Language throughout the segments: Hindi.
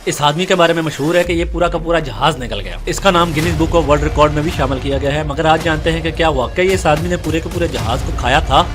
इस आदमी के बारे में मशहूर है कि ये पूरा का पूरा जहाज निकल गया। इसका नाम Guinness book of world record में भी शामिल किया गया है। मगर आज जानते हैं कि क्या वाकई इस आदमी ने पूरे के पूरे जहाज को खाया था।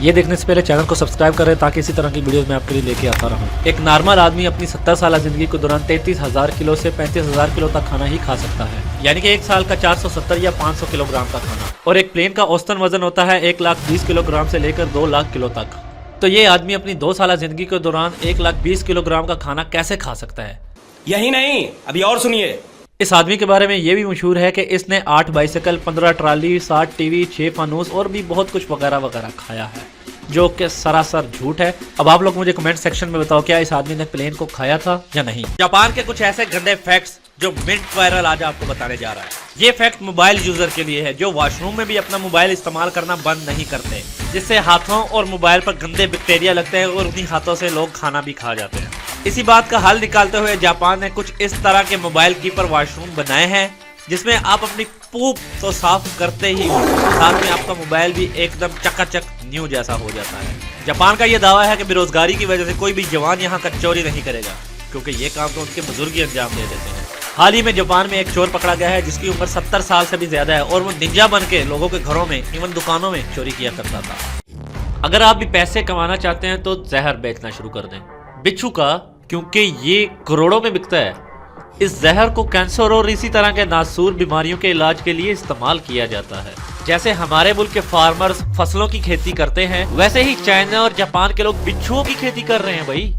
ये देखने से पहले चैनल को सब्सक्राइब करें ताकि इसी तरह की वीडियोस मैं आपके लिए लेके आता रहूं। एक नॉर्मल आदमी अपनी 70 साल जिंदगी के दौरान 33,000 किलो से 35,000 किलो तक खाना ही खा सकता है, यानी कि एक साल का 470 या 500 किलोग्राम का खाना। और एक प्लेन का औसतन वजन होता है 1,20,000 किलोग्राम से लेकर 2,00,000 किलो तक। तो ये आदमी अपनी 2 साल जिंदगी के दौरान 1,20,000 किलोग्राम का खाना कैसे खा सकता है? यही नहीं, अभी और सुनिए। इस आदमी के बारे में ये भी मशहूर है कि इसने 8 बाइसिकल, 15 ट्राली, 60 टीवी, 6 फानूस और भी बहुत कुछ वगैरह वगैरह खाया है, जो कि सरासर झूठ है। अब आप लोग मुझे कमेंट सेक्शन में बताओ, क्या इस आदमी ने प्लेन को खाया था या नहीं। जापान के कुछ ऐसे गंदे फैक्ट्स जो मिंट वायरल आज आपको बताने जा रहा है। ये फैक्ट मोबाइल यूजर के लिए है जो वॉशरूम में भी अपना मोबाइल इस्तेमाल करना बंद नहीं करते, जिससे हाथों और मोबाइल पर गंदे बैक्टीरिया लगते हैं और उन्हीं हाथों से लोग खाना भी खा जाते हैं। इसी बात का हल निकालते हुए जापान ने कुछ इस तरह के मोबाइल कीपर वॉशरूम बनाए हैं जिसमें आप अपनी पूप तो साफ करते ही साथ में आपका मोबाइल भी एकदम चकाचक न्यू जैसा हो जाता है। जापान का ये दावा है कि बेरोजगारी की वजह से कोई भी जवान यहाँ का चोरी नहीं करेगा, क्योंकि ये काम तो उनके बुजुर्ग ही अंजाम दे देते हैं। हाल ही में जापान में एक चोर पकड़ा गया है जिसकी उम्र 70 साल से भी ज्यादा है और वो निंजा बन के लोगों के घरों में, इवन दुकानों में चोरी किया करता था। अगर आप भी पैसे कमाना चाहते हैं तो जहर बेचना शुरू कर दें, बिच्छू का, क्योंकि ये करोड़ों में बिकता है। इस जहर को कैंसर और इसी तरह के नासूर बीमारियों के इलाज के लिए इस्तेमाल किया जाता है। जैसे हमारे मुल्क के फार्मर्स फसलों की खेती करते हैं, वैसे ही चाइना और जापान के लोग बिच्छुओं की खेती कर रहे हैं। भाई,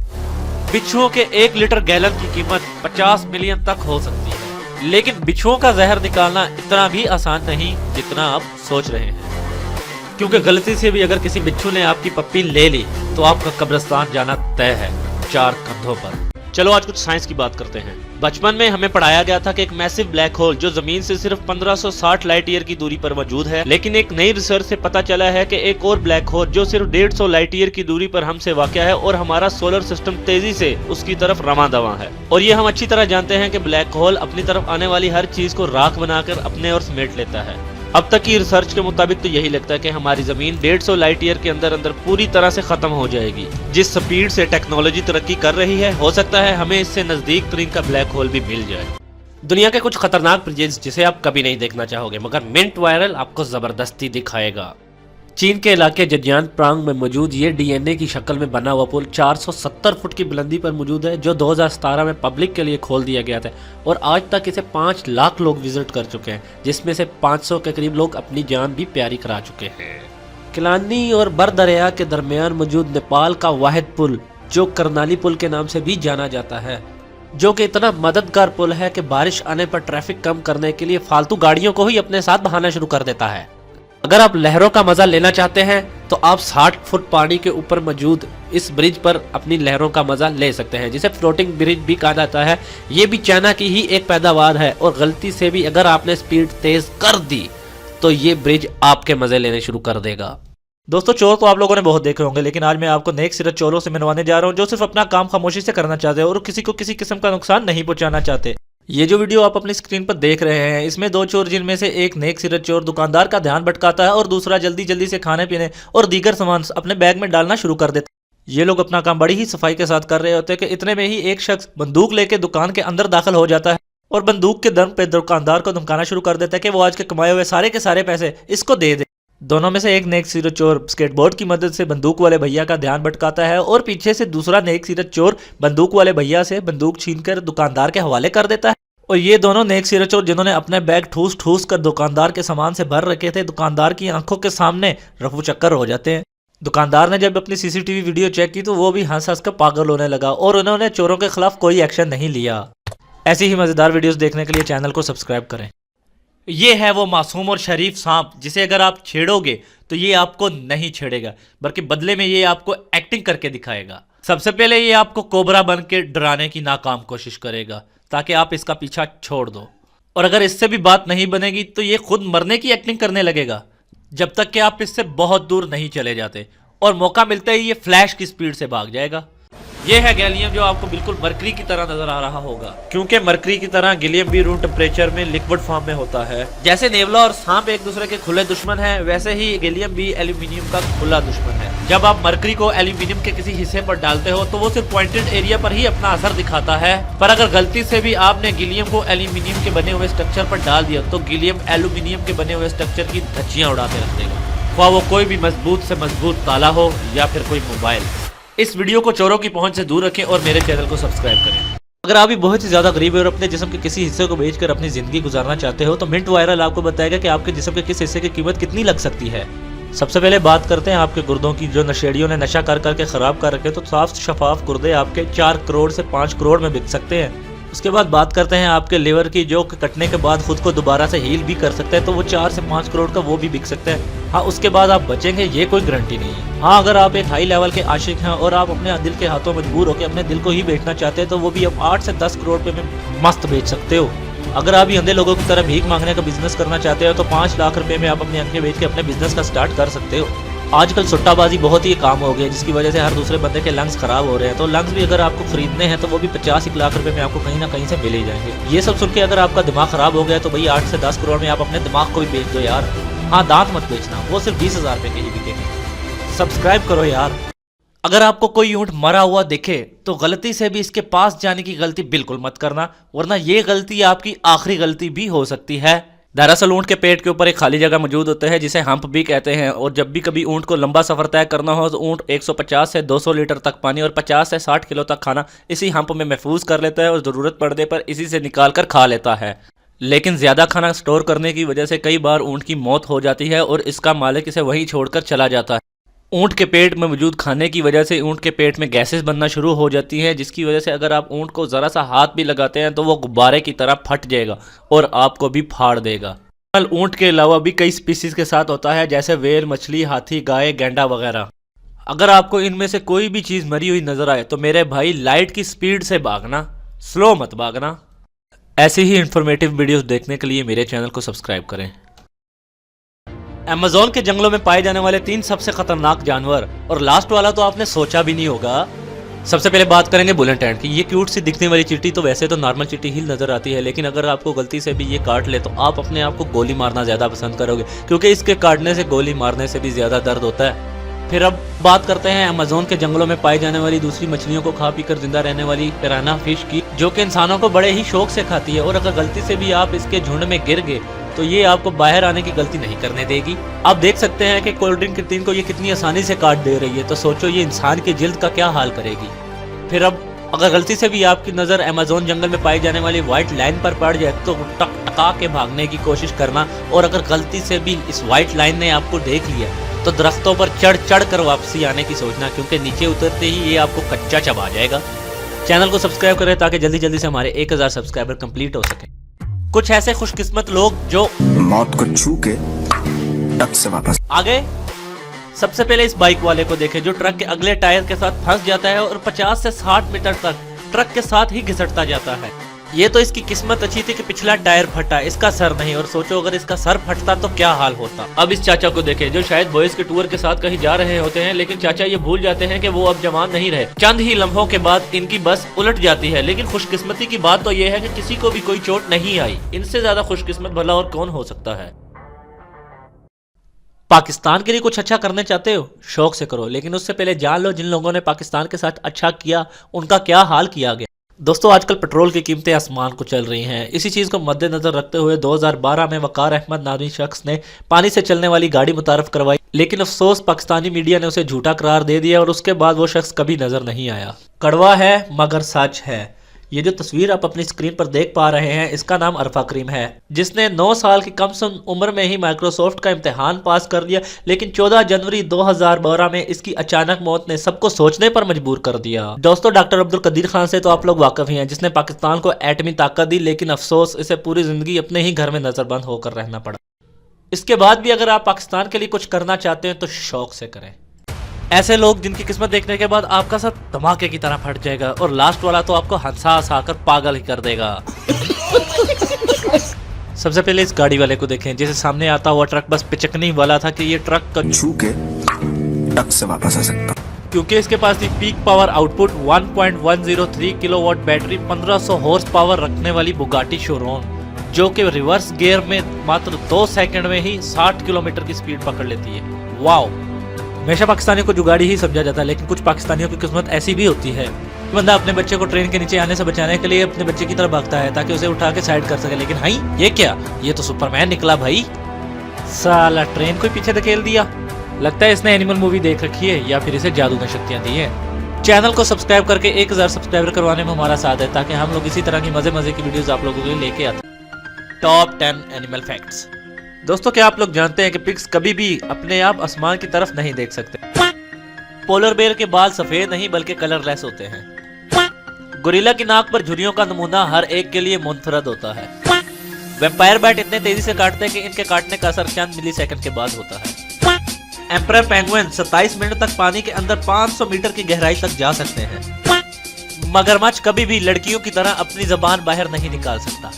बिच्छुओं के 1 लीटर गैलन की कीमत 50 मिलियन तक हो सकती है। लेकिन बिच्छुओं का जहर निकालना इतना भी आसान नहीं जितना आप सोच रहे हैं, क्योंकि गलती से भी अगर किसी बिच्छू ने आपकी पप्पी ले ली तो आपका कब्रिस्तान जाना तय है 4 कंधों पर। चलो आज कुछ साइंस की बात करते हैं। बचपन में हमें पढ़ाया गया था कि एक मैसिव ब्लैक होल जो जमीन से सिर्फ 1560 लाइट ईयर की दूरी पर मौजूद है, लेकिन एक नई रिसर्च से पता चला है कि एक और ब्लैक होल जो सिर्फ 150 लाइट ईयर की दूरी पर हमसे वाक़या है और हमारा सोलर सिस्टम तेजी से उसकी तरफ रवां-दवां है। और ये हम अच्छी तरह जानते हैं कि ब्लैक होल अपनी तरफ आने वाली हर चीज को राख बनाकर अपने और समेट लेता है। अब तक की रिसर्च के मुताबिक तो यही लगता है कि हमारी जमीन 150 लाइट ईयर के अंदर अंदर पूरी तरह से खत्म हो जाएगी। जिस स्पीड से टेक्नोलॉजी तरक्की कर रही है, हो सकता है हमें इससे नजदीक तरीन का ब्लैक होल भी मिल जाए। दुनिया के कुछ खतरनाक प्रोजेक्ट्स जिसे आप कभी नहीं देखना चाहोगे, मगर मिंट वायरल आपको जबरदस्ती दिखाएगा। चीन के इलाके जजियान प्रांग में मौजूद ये डीएनए की शक्ल में बना हुआ पुल 470 फुट की बुलंदी पर मौजूद है, जो 2017 में पब्लिक के लिए खोल दिया गया था और आज तक इसे 5 लाख लोग विजिट कर चुके हैं, जिसमें से 500 के करीब लोग अपनी जान भी प्यारी करा चुके हैं। किलानी और बर दरिया के दरमियान मौजूद नेपाल का वाहिद पुल, जो करनाली पुल के नाम से भी जाना जाता है, जो कि इतना मददगार पुल है कि बारिश आने पर ट्रैफिक कम करने के लिए फालतू गाड़ियों को ही अपने साथ बहाना शुरू कर देता है। अगर आप लहरों का मजा लेना चाहते हैं तो आप 60 फुट पानी के ऊपर मौजूद इस ब्रिज पर अपनी लहरों का मजा ले सकते हैं, जिसे फ्लोटिंग ब्रिज भी कहा जाता है। ये भी चाइना की ही एक पैदावार है और गलती से भी अगर आपने स्पीड तेज कर दी तो ये ब्रिज आपके मजे लेने शुरू कर देगा। दोस्तों, चोर तो आप लोगों ने बहुत देखे होंगे, लेकिन आज मैं आपको नेक सिरत चोरों से मिलवाने जा रहा हूँ जो सिर्फ अपना काम खामोशी से करना चाहते हैं और किसी को किसी किस्म का नुकसान नहीं पहुंचाना चाहते। ये जो वीडियो आप अपनी स्क्रीन पर देख रहे हैं, इसमें 2 चोर, जिनमें से एक नेक सिरत चोर दुकानदार का ध्यान भटकाता है और दूसरा जल्दी जल्दी से खाने पीने और दीगर सामान अपने बैग में डालना शुरू कर देता है। ये लोग अपना काम बड़ी ही सफाई के साथ कर रहे होते हैं कि इतने में ही एक शख्स बंदूक लेके दुकान के अंदर दाखिल हो जाता है और बंदूक के दम पे दुकानदार को धमकाना शुरू कर देता है कि वो आज के कमाए हुए सारे के सारे पैसे इसको दे दे। दोनों में से एक नेक सिरत चोर स्केटबोर्ड की मदद से बंदूक वाले भैया का ध्यान भटकाता है और पीछे से दूसरा नेक सिरत चोर बंदूक वाले भैया से बंदूक छीनकर दुकानदार के हवाले कर देता है। और ये दोनों नेक सिरत चोर, जिन्होंने अपने बैग ठूस ठूस कर दुकानदार के सामान से भर रखे थे, दुकानदार की आंखों के सामने रफू चक्कर हो जाते हैं। दुकानदार ने जब अपनी सीसीटीवी वीडियो चेक की तो वो भी हंस हंस कर पागल होने लगा और उन्होंने चोरों के खिलाफ कोई एक्शन नहीं लिया। ऐसी ही मजेदार वीडियोस देखने के लिए चैनल को सब्सक्राइब करें। ये है वो मासूम और शरीफ सांप जिसे अगर आप छेड़ोगे तो ये आपको नहीं छेड़ेगा, बल्कि बदले में ये आपको एक्टिंग करके दिखाएगा। सबसे पहले ये आपको कोबरा बन के डराने की नाकाम कोशिश करेगा ताकि आप इसका पीछा छोड़ दो, और अगर इससे भी बात नहीं बनेगी तो ये खुद मरने की एक्टिंग करने लगेगा जब तक कि आप इससे बहुत दूर नहीं चले जाते, और मौका मिलते ही ये फ्लैश की स्पीड से भाग जाएगा। ये है गैलियम, जो आपको बिल्कुल मरकरी की तरह नजर आ रहा होगा, क्योंकि मरकरी की तरह गैलियम भी रूम टेम्परेचर में लिक्विड फॉर्म में होता है। जैसे नेवला और सांप एक दूसरे के खुले दुश्मन है, वैसे ही गैलियम भी एल्यूमिनियम का खुला दुश्मन है। जब आप मरकरी को एल्यूमिनियम के किसी हिस्से पर डालते हो तो वो सिर्फ पॉइंटेड एरिया पर ही अपना असर दिखाता है, पर अगर गलती से भी आपने गैलियम को एल्यूमिनियम के बने हुए स्ट्रक्चर पर डाल दिया तो गैलियम एल्यूमिनियम के बने हुए स्ट्रक्चर की धज्जियां उड़ाते रख देगा, वह वो कोई भी मजबूत से मजबूत ताला हो या फिर कोई मोबाइल। इस वीडियो को चोरों की पहुंच से दूर रखें और मेरे चैनल को सब्सक्राइब करें। अगर आप भी बहुत ही ज्यादा गरीब है और अपने जिस्म के किसी हिस्से को बेचकर अपनी जिंदगी गुजारना चाहते हो तो मिंट वायरल आपको बताएगा कि आपके जिस्म के किस हिस्से की कीमत कितनी लग सकती है। सबसे पहले बात करते हैं आपके गुर्दों की, जो नशेड़ियों ने नशा कर करके खराब कर रखे, तो साफ शफाफ गुर्दे आपके 4 करोड़ से 5 करोड़ में बिक सकते हैं। उसके बाद बात करते हैं आपके लिवर की, जो कटने के बाद खुद को दोबारा से हील भी कर सकते हैं, तो वो 4 से 5 करोड़ का वो भी बिक सकते हैं। हाँ, उसके बाद आप बचेंगे ये कोई गारंटी नहीं है। हाँ, अगर आप एक हाई लेवल के आशिक हैं और आप अपने दिल के हाथों मजबूर होकर अपने दिल को ही बेचना चाहते हैं तो वो भी आप 8 से 10 करोड़ रुपए में मस्त बेच सकते हो। अगर आप अंधे लोगों की तरह भीख मांगने का बिजनेस करना चाहते हो तो 5 लाख रुपए में आप अपनी आंखें बेच के अपने बिजनेस का स्टार्ट कर सकते हो। आजकल सुट्टाबाजी बहुत ही काम हो गई है, जिसकी वजह से हर दूसरे बंदे के लंग्स खराब हो रहे हैं, तो लंग्स भी अगर आपको खरीदने हैं तो वो भी 50 लाख रुपए में आपको कहीं ना कहीं से मिल ही जाएंगे। ये सब सुन के अगर आपका दिमाग खराब हो गया तो भाई 8 से 10 करोड़ में आप अपने दिमाग को भी बेच दो यार। हाँ, दांत मत बेचना, वो सिर्फ 20,000 रुपए के ही बिकेंगे। सब्सक्राइब करो यार। अगर आपको कोई ऊंट मरा हुआ दिखे तो गलती से भी इसके पास जाने की गलती बिल्कुल मत करना, वरना ये गलती आपकी आखिरी गलती भी हो सकती है। दरअसल ऊंट के पेट के ऊपर एक खाली जगह मौजूद होता है जिसे हम्प भी कहते हैं, और जब भी कभी ऊंट को लंबा सफर तय करना हो तो ऊंट 150 से 200 लीटर तक पानी और 50 से 60 किलो तक खाना इसी हम्प में महफूज कर लेता है और ज़रूरत पड़ने पर इसी से निकाल कर खा लेता है। लेकिन ज़्यादा खाना स्टोर करने की वजह से कई बार ऊंट की मौत हो जाती है और इसका मालिक इसे वहीं छोड़कर चला जाता है। ऊंट के पेट में मौजूद खाने की वजह से ऊंट के पेट में गैसेस बनना शुरू हो जाती हैं, जिसकी वजह से अगर आप ऊंट को ज़रा सा हाथ भी लगाते हैं तो वो गुब्बारे की तरह फट जाएगा और आपको भी फाड़ देगा। ऊंट के अलावा भी कई स्पीसीज के साथ होता है, जैसे वेल, मछली, हाथी, गाय, गैंडा वगैरह। अगर आपको इनमें से कोई भी चीज़ मरी हुई नजर आए तो मेरे भाई लाइट की स्पीड से भागना, स्लो मत भागना। ऐसी ही इंफॉर्मेटिव वीडियोस देखने के लिए मेरे चैनल को सब्सक्राइब करें। अमेज़न के जंगलों में पाए जाने वाले 3 सबसे खतरनाक जानवर, और लास्ट वाला तो आपने सोचा भी नहीं होगा। सबसे पहले बात करेंगे बुलेट एंट की। ये क्यूट सी दिखने वाली चींटी तो वैसे तो नॉर्मल चींटी ही नजर आती है, लेकिन अगर आपको गलती से भी ये काट ले तो आप अपने आप को गोली मारना ज्यादा पसंद करोगे, क्योंकि इसके काटने से गोली मारने से भी ज्यादा दर्द होता है। फिर अब बात करते हैं अमेज़न के जंगलों में पाई जाने वाली दूसरी मछलियों को खा पी कर जिंदा रहने वाली पिरान्हा फिश की, जो कि इंसानों को बड़े ही शौक से खाती है, और अगर गलती से भी आप इसके झुंड में गिर गए तो ये आपको बाहर आने की गलती नहीं करने देगी। आप देख सकते हैं कि कोल्ड ड्रिंक की टीन को ये कितनी आसानी से काट दे रही है, तो सोचो ये इंसान की जिल्द का क्या हाल करेगी। फिर अब अगर गलती से भी आपकी नज़र अमेज़न जंगल में पाई जाने वाली व्हाइट लाइन पर पड़ जाए तो टकटका के भागने की कोशिश करना, और अगर गलती से भी इस व्हाइट लाइन ने आपको देख लिया तो दरख्तों पर चढ़ चढ़ कर वापसी आने की सोचना, क्योंकि नीचे उतरते ही ये आपको कच्चा चबा जाएगा। चैनल को सब्सक्राइब करें ताकि जल्दी जल्दी से हमारे 1000 सब्सक्राइबर कंप्लीट हो सके। कुछ ऐसे खुशकिस्मत लोग जो मौत को छू के टक से वापस आ गए। सबसे पहले इस बाइक वाले को देखें जो ट्रक के अगले टायर के साथ फंस जाता है और 50 से 60 मीटर तक ट्रक के साथ ही घिसटता जाता है। ये तो इसकी किस्मत अच्छी थी कि पिछला टायर फटा, इसका सर नहीं, और सोचो अगर इसका सर फटता तो क्या हाल होता। अब इस चाचा को देखें जो शायद बॉयज के टूर के साथ कहीं जा रहे होते हैं, लेकिन चाचा ये भूल जाते हैं कि वो अब जवान नहीं रहे। चंद ही लम्हों के बाद इनकी बस उलट जाती है, लेकिन खुशकिस्मती की बात तो ये है कि किसी को भी कोई चोट नहीं आई। इनसे ज्यादा खुशकिस्मत भला और कौन हो सकता है। पाकिस्तान के लिए कुछ अच्छा करने चाहते हो, शौक से करो, लेकिन उससे पहले जान लो जिन लोगों ने पाकिस्तान के साथ अच्छा किया उनका क्या हाल किया गया। दोस्तों, आजकल पेट्रोल की कीमतें आसमान को चल रही हैं। इसी चीज़ को मद्देनजर रखते हुए 2012 में वकार अहमद नामी शख्स ने पानी से चलने वाली गाड़ी मुतारफ करवाई, लेकिन अफसोस पाकिस्तानी मीडिया ने उसे झूठा करार दे दिया और उसके बाद वो शख्स कभी नजर नहीं आया। कड़वा है मगर सच है। ये जो तस्वीर आप अपनी स्क्रीन पर देख पा रहे हैं, इसका नाम अरफा करीम है, जिसने 9 साल की कम से उम्र में ही माइक्रोसॉफ्ट का इम्तिहान पास कर लिया, लेकिन 14 जनवरी 2012 में इसकी अचानक मौत ने सबको सोचने पर मजबूर कर दिया। दोस्तों, डॉक्टर अब्दुल कदीर खान से तो आप लोग वाकिफ ही हैं, जिसने पाकिस्तान को एटमी ताकत दी, लेकिन अफसोस इसे पूरी जिंदगी अपने ही घर में नजरबंद होकर रहना पड़ा। इसके बाद भी अगर आप पाकिस्तान के लिए कुछ करना चाहते हैं तो शौक से करें। ऐसे लोग जिनकी किस्मत देखने के बाद आपका सब धमाके की तरह फट जाएगा, और लास्ट वाला तो आपको हंसा हंसा कर पागल ही कर देगा। सबसे पहले इस गाड़ी वाले को देखें जिसे सामने आता हुआ ट्रक बस पिचकने वाला था कि ये ट्रक का छू के टक से वापस आ सकता, क्योंकि इसके पास थी peak power output 1.103 kilowatt battery 1500 horse power रखने वाली बुगाटी शोरोन, जो कि रिवर्स गियर में मात्र 2 सेकंड में ही 60 किलोमीटर की स्पीड पकड़ लेती है। वाओ! हमेशा पाकिस्तानियों को जुगाड़ी ही समझा जाता है, लेकिन कुछ पाकिस्तानियों की किस्मत ऐसी भी होती है। बंदा अपने बच्चे को ट्रेन के नीचे आने से बचाने के लिए अपने बच्चे की तरफ भागता है ताकि उसे उठा के साइड कर सके, लेकिन हाई ये क्या, ये तो सुपरमैन निकला भाई। साला ट्रेन को पीछे धकेल दिया। लगता है इसने एनिमल मूवी देख रखी है या फिर इसे जादू ने शक्तियां दी हैं। चैनल को सब्सक्राइब करके 1000 सब्सक्राइबर करवाने में हमारा साथ है ताकि हम लोग इसी तरह की मजे मजे की वीडियोस आप लोगों के लिए लेके आते हैं। Top 10 animal facts. दोस्तों, क्या आप लोग जानते हैं कि पिग्स कभी भी अपने आप आसमान की तरफ नहीं देख सकते। पोलर बेयर के बाल सफेद नहीं बल्कि कलरलेस होते हैं। गोरिल्ला की नाक पर झुर्रियों का नमूना हर एक के लिए मुनफरद होता है। वैम्पायर बैट इतने तेजी से काटते हैं कि इनके काटने का असर चंद मिलीसेकंड के बाद होता है। एम्परर पेंगुइन 27 मिनट तक पानी के अंदर 500 मीटर की गहराई तक जा सकते हैं। मगरमच्छ कभी भी लड़कियों की तरह अपनी जबान बाहर नहीं निकाल सकता।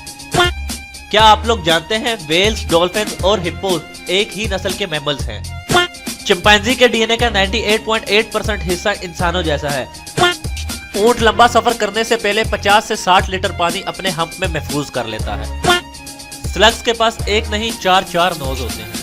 क्या आप लोग जानते हैं वेल्स, डॉल्फिन और हिप्पोस एक ही नस्ल के मैमल्स हैं। चिंपैंजी के डीएनए का 98.8% हिस्सा इंसानों जैसा है। ऊंट लंबा सफर करने से पहले 50 से 60 लीटर पानी अपने हम्प में महफूज कर लेता है। स्लग्स के पास एक नहीं 4 नोज होते हैं।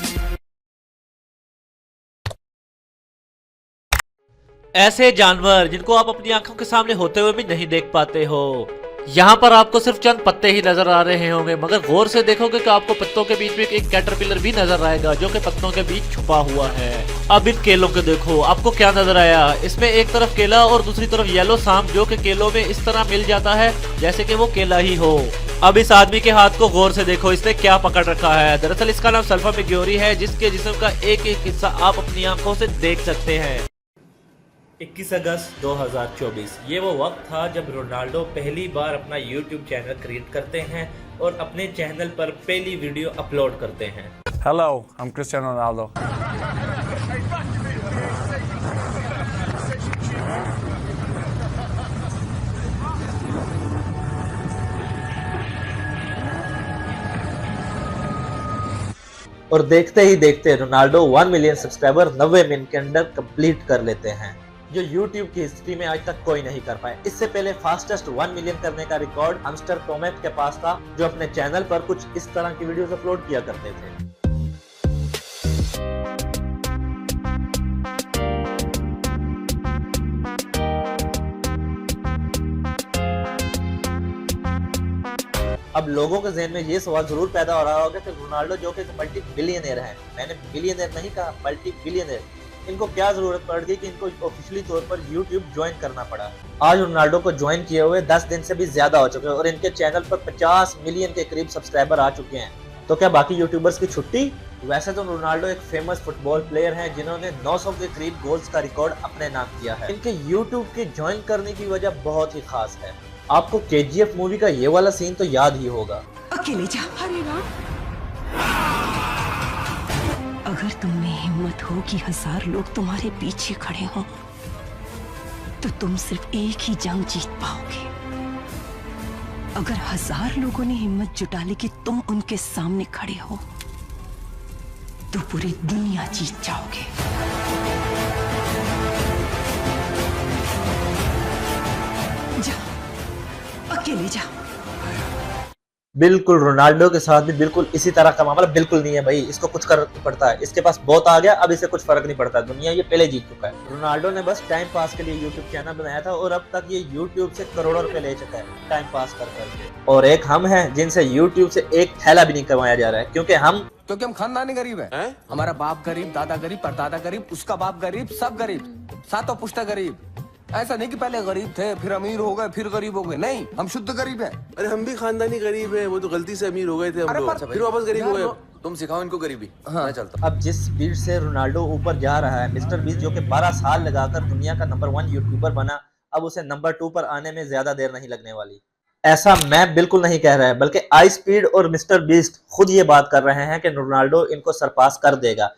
ऐसे जानवर जिनको आप अपनी आंखों के सामने होते हुए भी नहीं देख पाते हो। यहाँ पर आपको सिर्फ चंद पत्ते ही नजर आ रहे होंगे, मगर गौर से देखोगे कि आपको पत्तों के बीच में एक कैटरपिलर भी नजर आएगा जो कि पत्तों के बीच छुपा हुआ है। अब इन केलों को देखो, आपको क्या नजर आया। इसमें एक तरफ केला और दूसरी तरफ येलो सांप जो कि केलों में इस तरह मिल जाता है जैसे कि वो केला ही हो। अब इस आदमी के हाथ को गौर से देखो, इसने क्या पकड़ रखा है। दरअसल इसका नाम सल्फा मिग्योरी है, जिसके जिस्म का एक एक हिस्सा आप अपनी आंखों से देख सकते हैं। 21 अगस्त 2024 ये वो वक्त था जब रोनाल्डो पहली बार अपना YouTube चैनल क्रिएट करते हैं और अपने चैनल पर पहली वीडियो अपलोड करते हैं। Hello, I'm Cristiano Ronaldo. और देखते ही देखते रोनाल्डो 1 मिलियन सब्सक्राइबर 90 मिनट के अंदर कंप्लीट कर लेते हैं, जो YouTube की हिस्ट्री में आज तक कोई नहीं कर पाए। इससे पहले फास्टेस्ट 1 मिलियन करने का रिकॉर्ड हमस्टर टोमेट के पास था, जो अपने चैनल पर कुछ इस तरह की वीडियोस अपलोड किया करते थे। अब लोगों के ज़हन में ये सवाल जरूर पैदा हो रहा होगा कि रोनाल्डो जो कि मल्टी बिलियनर है, मैंने बिलियनर नहीं कहा, मल्टी बिलियनर, इनको क्या जरूरत पड़ गई कि इनको ऑफिशियली तौर पर YouTube ज्वाइन करना पड़ा। आज रोनाल्डो को ज्वाइन किए हुए 10 दिन से भी ज्यादा हो चुके हैं और इनके चैनल पर 50 मिलियन के करीब सब्सक्राइबर आ चुके हैं। तो क्या बाकी यूट्यूबर्स की छुट्टी? वैसे तो रोनाल्डो एक फेमस फुटबॉल प्लेयर हैं जिन्होंने 900 के करीब गोल्स का रिकॉर्ड अपने नाम किया है। इनके YouTube के ज्वाइन करने की वजह बहुत ही खास है। आपको KGF मूवी का ये वाला सीन तो याद ही होगा। अकेले जा। अरे राम, अगर तुम में हिम्मत हो कि 1000 लोग तुम्हारे पीछे खड़े हों, तो तुम सिर्फ एक ही जंग जीत पाओगे। अगर 1000 लोगों ने हिम्मत जुटा ली कि तुम उनके सामने खड़े हो, तो पूरी दुनिया जीत जाओगे। जा, अकेले जा। बिल्कुल रोनाल्डो के साथ भी बिल्कुल इसी तरह का मामला बिल्कुल नहीं है भाई। इसको कुछ कर पड़ता है, इसके पास बहुत आ गया, अब इसे कुछ फर्क नहीं पड़ता, दुनिया ये पहले जीत चुका है। रोनाल्डो ने बस टाइम पास के लिए YouTube चैनल बनाया था और अब तक ये YouTube से करोड़ों रुपए ले चुका है टाइम पास कर करके। और एक हम हैं जिनसे YouTube से एक थैला भी नहीं कमाया जा रहा है, क्योंकि हम खानदानी गरीब है? हमारा बाप गरीब, दादा गरीब, परदादा गरीब, उसका बाप गरीब, सब गरीब, सातों पुश्ता गरीब। ऐसा नहीं कि पहले गरीब थे फिर अमीर हो गए फिर गरीब हो गए, नहीं, हम शुद्ध गरीब हैं। अरे हम भी खानदानी गरीब हैं, वो तो गलती से अमीर हो गए थे हम लोग, फिर वापस गरीब हो गए। तुम सिखाओ इनको गरीबी। हाँ। मैं चलता। अब जिस स्पीड से रोनाल्डो ऊपर जा रहा है, मिस्टर बीस्ट जो कि 12 साल लगाकर दुनिया का नंबर 1 यूट्यूबर बना, अब उसे नंबर 2 पर आने में ज्यादा देर नहीं लगने वाली। ऐसा मैं बिल्कुल नहीं कह रहा है, बल्कि आई स्पीड और मिस्टर बीस्ट खुद ये बात कर रहे हैं कि रोनाल्डो इनको सरपास कर देगा।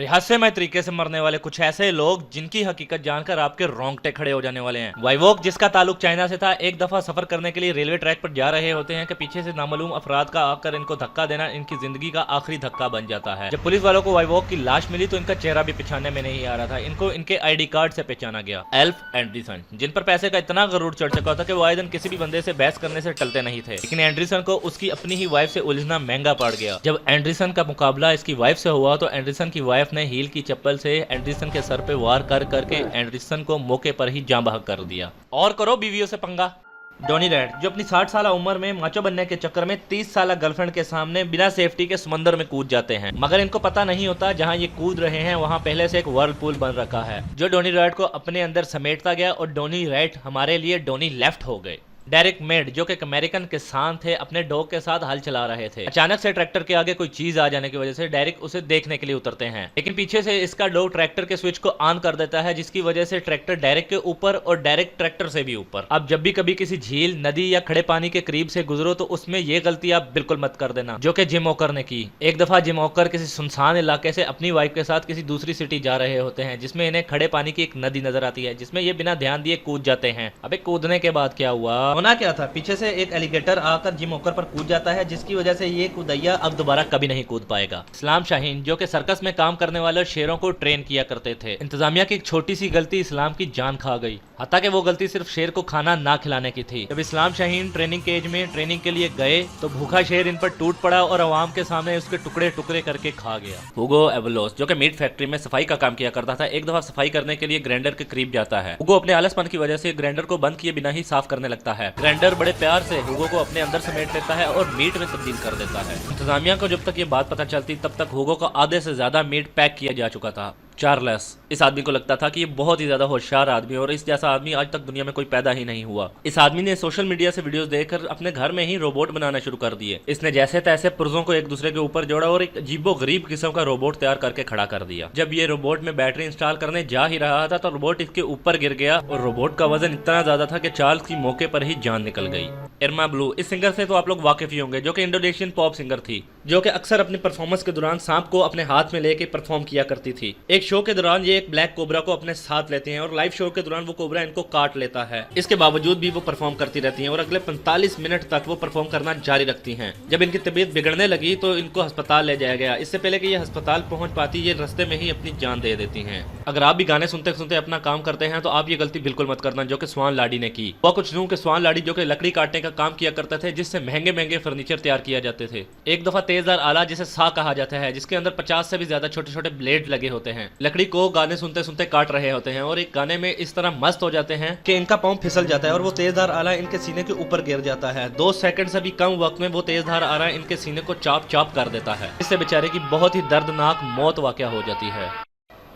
रहस्यमय तरीके से मरने वाले कुछ ऐसे लोग जिनकी हकीकत जानकर आपके रोंगटे खड़े हो जाने वाले हैं। वाइवोक जिसका ताल्लुक चाइना से था, एक दफा सफर करने के लिए रेलवे ट्रैक पर जा रहे होते हैं कि पीछे से नामालूम अफराद का आकर इनको धक्का देना इनकी जिंदगी का आखिरी धक्का बन जाता है। जब पुलिस वालों को वाइवोक की लाश मिली तो इनका चेहरा भी पहचानने में नहीं आ रहा था। इनको इनके आईडी कार्ड से पहचाना गया। एल्फ एंडरसन, जिन पर पैसे का इतना गरूर चढ़ चुका था कि वो आए दिन किसी भी बंदे से बहस करने से टलते नहीं थे, लेकिन एंडरसन को उसकी अपनी ही वाइफ से उलझना महंगा पड़ गया। जब एंडरसन का मुकाबला इसकी वाइफ से हुआ तो एंडरसन की वाइफ ने हील की चप्पल से एंडरसन के सर पे वार कर करके एंडरसन को मौके पर ही जान बहक कर दिया। और करो बीवियों से पंगा। डॉनी रेड, जो अपनी 60 साल उम्र में माचो बनने के चक्कर में 30 साल गर्लफ्रेंड के सामने बिना सेफ्टी के समंदर में कूद जाते हैं, मगर इनको पता नहीं होता जहां ये कूद रहे हैं वहां पहले से एक वर्लपूल बन रखा है जो डॉनी रेड को अपने अंदर समेटता गया और डॉनी रेड हमारे लिए डॉनी लेफ्ट हो गए। डेरिक मेड, जो कि एक अमेरिकन किसान थे, अपने डॉग के साथ हल चला रहे थे। अचानक से ट्रैक्टर के आगे कोई चीज आ जाने की वजह से डेरिक उसे देखने के लिए उतरते हैं, लेकिन पीछे से इसका डॉग ट्रैक्टर के स्विच को ऑन कर देता है, जिसकी वजह से ट्रैक्टर डेरिक के ऊपर और डेरिक ट्रैक्टर से भी ऊपर। अब जब भी कभी किसी झील, नदी या खड़े पानी के करीब से गुजरो तो उसमें ये गलती आप बिल्कुल मत कर देना जो कि जिम वॉकर ने की। एक दफा जिम वॉकर किसी सुनसान इलाके से अपनी वाइफ के साथ किसी दूसरी सिटी जा रहे होते हैं, जिसमें इन्हें खड़े पानी की एक नदी नजर आती है, जिसमें ये बिना ध्यान दिए कूद जाते हैं। अबे कूदने के बाद क्या हुआ, होना क्या था, पीछे से एक एलिगेटर आकर जिम वॉकर पर कूद जाता है, जिसकी वजह से ये कूदैया अब दोबारा कभी नहीं कूद पाएगा। इस्लाम शाहीन, जो कि सर्कस में काम करने वाले शेरों को ट्रेन किया करते थे, इंतजामिया की एक छोटी सी गलती इस्लाम की जान खा गई। हालांकि वो गलती सिर्फ शेर को खाना ना खिलाने की थी। जब इस्लाम शाहीन ट्रेनिंग के एज में ट्रेनिंग के लिए गए तो भूखा शेर इन पर टूट पड़ा और अवाम के सामने उसके टुकड़े टुकड़े करके खा गया। हुगो एवलोस, जो कि मीट फैक्ट्री में सफाई का काम किया करता था, एक दफा सफाई करने के लिए ग्राइंडर के करीब जाता है। हुगो अपने आलसपन की वजह से ग्राइंडर को बंद किए बिना ही साफ करने लगता है। ग्राइंडर बड़े प्यार से हुगो को अपने अंदर समेट लेता है और मीट में तब्दील कर देता है। इंतजामिया को जब तक ये बात पता चलती तब तक हुगो का आधे से ज्यादा मीट पैक किया जा चुका था। चार्ल्स, इस आदमी को लगता था कि ये बहुत ही ज्यादा होशियार आदमी है और इस जैसा आदमी आज तक दुनिया में कोई पैदा ही नहीं हुआ। इस आदमी ने सोशल मीडिया से वीडियोस देखकर अपने घर में ही रोबोट बनाना शुरू कर दिए। इसने जैसे तैसे पुर्जों को एक दूसरे के ऊपर जोड़ा और एक अजीबो गरीब किस्म का रोबोट तैयार करके खड़ा कर दिया। जब ये रोबोट में बैटरी इंस्टॉल करने जा ही रहा था तो रोबोट इसके ऊपर गिर गया और रोबोट का वजन इतना ज्यादा था कि चार्ल्स की मौके पर ही जान निकल गई। इरमा ब्लू, इस सिंगर से तो आप लोग वाकिफ ही होंगे, जो कि इंडोनेशियन पॉप सिंगर थी, जो कि अक्सर अपनी परफॉर्मेंस के दौरान सांप को अपने हाथ में लेके परफॉर्म किया करती थी। एक शो के दौरान ये एक ब्लैक कोबरा को अपने साथ लेते हैं और लाइव शो के दौरान वो कोबरा इनको काट लेता है। इसके बावजूद भी वो परफॉर्म करती रहती हैं और अगले 45 मिनट तक वो परफॉर्म करना जारी रखती हैं। जब इनकी तबीयत बिगड़ने लगी तो इनको अस्पताल ले जाया गया। इससे पहले कि ये अस्पताल पहुंच पाती, ये रास्ते में ही अपनी जान दे देती हैं। अगर आप भी गाने सुनते सुनते अपना काम करते हैं तो आप ये गलती बिल्कुल मत करना जो कि स्वान लाडी ने की। वह कुछ यूं के स्वान लाडी जो कि लकड़ी काटने का काम किया करते थे, जिससे महंगे महंगे फर्नीचर तैयार किया जाते थे। एक दफा तेजदार आला, जिसे सा कहा जाता है, जिसके अंदर 50 से भी ज्यादा छोटे छोटे ब्लेड लगे होते हैं, लकड़ी को गाने सुनते सुनते काट रहे होते हैं और एक गाने में इस तरह मस्त हो जाते हैं कि इनका पांव फिसल जाता है और वो तेजधार आला इनके सीने के ऊपर गिर जाता है। 2 सेकंड से भी कम वक्त में वो तेजधार आला इनके सीने को चाप चाप कर देता है। इससे बेचारे की बहुत ही दर्दनाक मौत वाकया हो जाती है।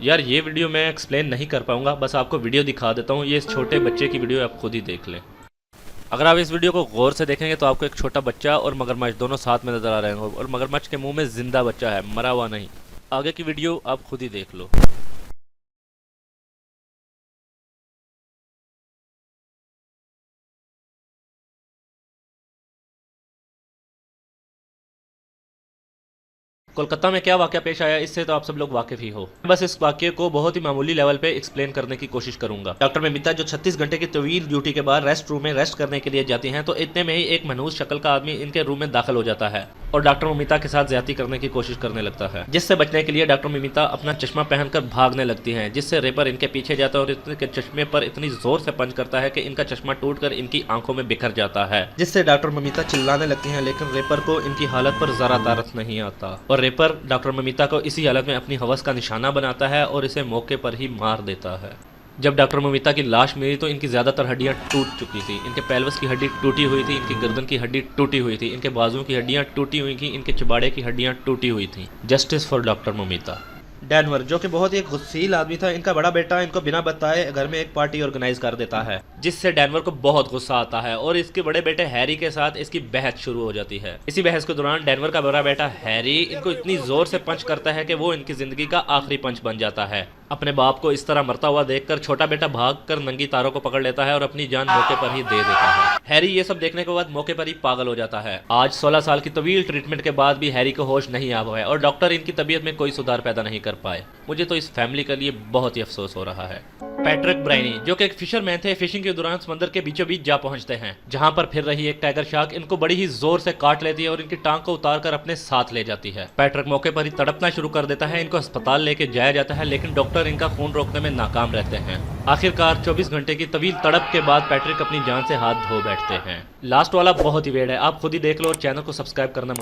यार ये वीडियो मैं एक्सप्लेन नहीं कर पाऊंगा, बस आपको वीडियो दिखा देता हूँ। ये इस छोटे बच्चे की वीडियो आप खुद ही देख लें। अगर आप इस वीडियो को गौर से देखेंगे तो आपको एक छोटा बच्चा और मगरमच्छ दोनों साथ में नजर आ रहे होंगे और मगरमच्छ के मुंह में जिंदा बच्चा है, मरा हुआ नहीं। आगे की वीडियो आप खुद ही देख लो। कोलकाता में क्या वाकया पेश आया इससे तो आप सब लोग वाकिफ ही हो। बस इस वाकये को बहुत ही मामूली लेवल पे एक्सप्लेन करने की कोशिश करूंगा। डॉक्टर ममिता जो 36 घंटे की तवील ड्यूटी के बाद रेस्ट रूम में रेस्ट करने के लिए जाती हैं तो इतने में ही एक मनहूस शक्ल का आदमी इनके रूम में दाखिल हो जाता है और डॉक्टर ममिता के साथ ज्यादती करने की कोशिश करने लगता है, जिससे बचने के लिए डॉक्टर ममिता अपना चश्मा पहनकर भागने लगती है, जिससे रेपर इनके पीछे जाता है और इनके चश्मे पर इतनी जोर से पंच करता है कि इनका चश्मा टूटकर इनकी आंखों में बिखर जाता है, जिससे डॉक्टर ममिता चिल्लाने लगती है। लेकिन रेपर को इनकी हालत पर जरा तारस नहीं आता और रेपर डॉक्टर ममिता को इसी हालत में अपनी हवस का निशाना बनाता है और इसे मौके पर ही मार देता है। जब डॉक्टर ममिता की लाश मिली तो इनकी ज्यादातर हड्डियां टूट चुकी थी। इनके पेल्विस की हड्डी टूटी हुई थी, इनकी गर्दन की हड्डी टूटी हुई थी, इनके बाजुओं की हड्डियां टूटी हुई थी, इनके चबाड़े की हड्डियां टूटी हुई थी। Justice for doctor Mamita. Denver, जो कि बहुत ही गुस्सील आदमी था, इनका बड़ा बेटा इनको बिना बताए घर में एक पार्टी ऑर्गेनाइज कर देता है, जिससे डेनवर को बहुत गुस्सा आता है और इसके बड़े बेटे हैरी के साथ इसकी बहस शुरू हो जाती है। इसी बहस के दौरान डेनवर का बड़ा बेटा हैरी इनको इतनी जोर से पंच करता है कि वो इनकी जिंदगी का आखिरी पंच बन जाता है। अपने बाप को इस तरह मरता हुआ देखकर छोटा बेटा भागकर नंगी तारों को पकड़ लेता है और अपनी जान मौके पर ही दे देता है। हैरी ये सब देखने के बाद मौके पर ही पागल हो जाता है। आज 16 साल की तवील ट्रीटमेंट के बाद भी हैरी को होश नहीं आ पाया और डॉक्टर इनकी तबीयत में कोई सुधार पैदा नहीं कर पाए। मुझे तो इस फैमिली के लिए बहुत ही अफसोस हो रहा है। पैट्रिक ब्राइनी जो कि एक फिशरमैन थे, फिशिंग के दौरान समंदर के बीचों बीच जा पहुंचते हैं, जहां पर फिर रही एक टाइगर शार्क इनको बड़ी ही जोर से काट लेती है और इनकी टांग को उतारकर अपने साथ ले जाती है। पैट्रिक मौके पर ही तड़पना शुरू कर देता है। इनको अस्पताल लेके जाया जाता है, लेकिन डॉक्टर इनका खून रोकने में नाकाम रहते हैं। आखिरकार 24 घंटे की तवील तड़प के बाद पैट्रिक अपनी जान से हाथ धो बैठते हैं। लास्ट वाला बहुत ही वेड है, आप खुद ही देख लो और चैनल को सब्सक्राइब करना मत